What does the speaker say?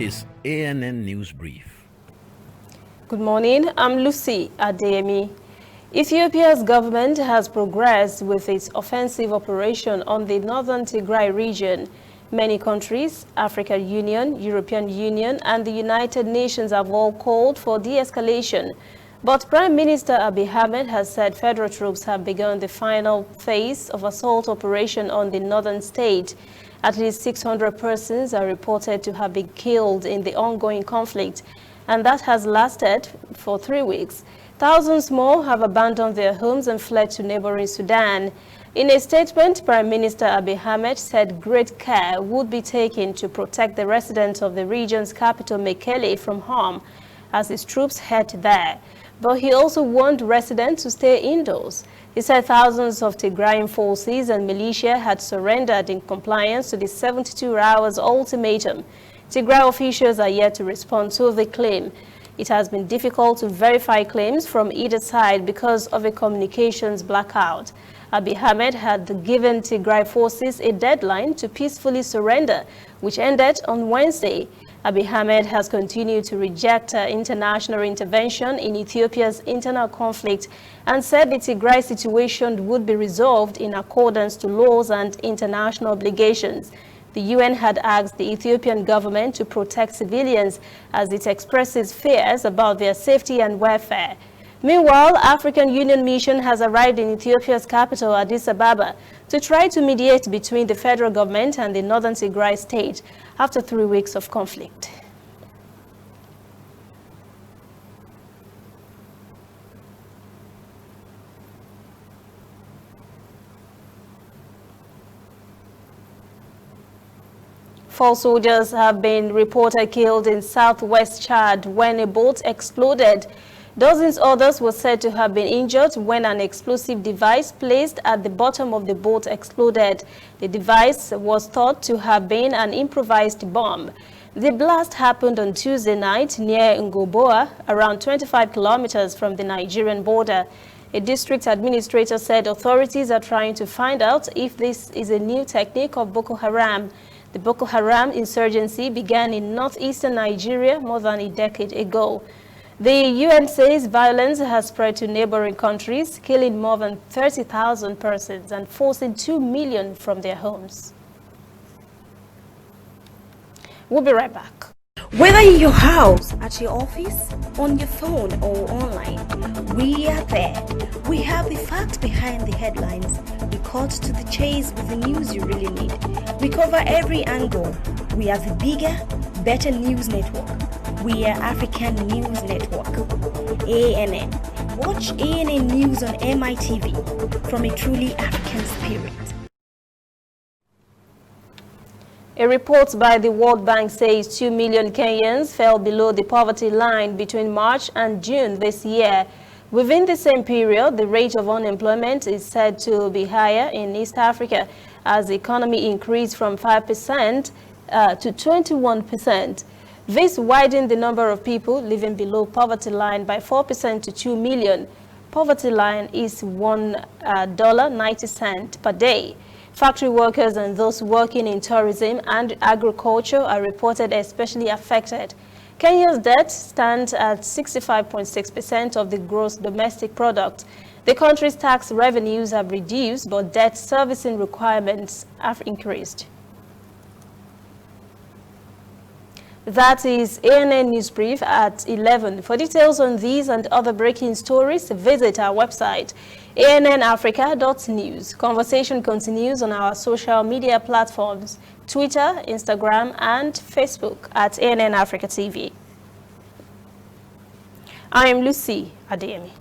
is ANN News Brief. Good morning, I'm Lucy Adeyemi. Ethiopia's government has progressed with its offensive operation on the northern Tigray region. Many countries, African Union, European Union, and the United Nations have all called for de-escalation. But Prime Minister Abiy Ahmed has said federal troops have begun the final phase of assault operation on the northern state. At least 600 persons are reported to have been killed in the ongoing conflict, and that has lasted for 3 weeks. Thousands more have abandoned their homes and fled to neighboring Sudan. In a statement, Prime Minister Abiy Ahmed said great care would be taken to protect the residents of the region's capital, Mekelle, from harm as his troops head there. But he also warned residents to stay indoors. He said thousands of Tigrayan forces and militia had surrendered in compliance to the 72 hours ultimatum. Tigray officials are yet to respond to the claim. It has been difficult to verify claims from either side because of a communications blackout. Abiy Ahmed had given Tigray forces a deadline to peacefully surrender, which ended on Wednesday. Abiy Ahmed has continued to reject international intervention in Ethiopia's internal conflict and said the Tigray situation would be resolved in accordance to laws and international obligations. The UN had asked the Ethiopian government to protect civilians as it expresses fears about their safety and welfare. Meanwhile, African Union mission has arrived in Ethiopia's capital, Addis Ababa, to try to mediate between the federal government and the northern Tigray state after 3 weeks of conflict. Four soldiers have been reported killed in southwest Chad when a boat exploded. Dozens others were said to have been injured when an explosive device placed at the bottom of the boat exploded. The device was thought to have been an improvised bomb. The blast happened on Tuesday night near Ngoboa, around 25 kilometers from the Nigerian border. A district administrator said authorities are trying to find out if this is a new technique of Boko Haram. The Boko Haram insurgency began in northeastern Nigeria more than a decade ago. The UN says violence has spread to neighboring countries, killing more than 30,000 persons and forcing 2 million from their homes. We'll be right back. Whether in your house, at your office, on your phone or online, we are there. We have the facts behind the headlines. We cut to the chase with the news you really need. We cover every angle. We are the bigger, better news network. We are African News Network, ANN. Watch ANN News on MITV from a truly African spirit. A report by the World Bank says 2 million Kenyans fell below the poverty line between March and June this year. Within the same period, the rate of unemployment is said to be higher in East Africa as the economy increased from 5% to 21%. This widened the number of people living below poverty line by 4% to 2 million. Poverty line is $1.90 per day. Factory workers and those working in tourism and agriculture are reported especially affected. Kenya's debt stands at 65.6% of the gross domestic product. The country's tax revenues have reduced, but debt servicing requirements have increased. That is ANN News Brief at 11. For details on these and other breaking stories, visit our website, annafrica.news. Conversation continues on our social media platforms, Twitter, Instagram, and Facebook at ANN Africa TV. I am Lucy Adeyemi.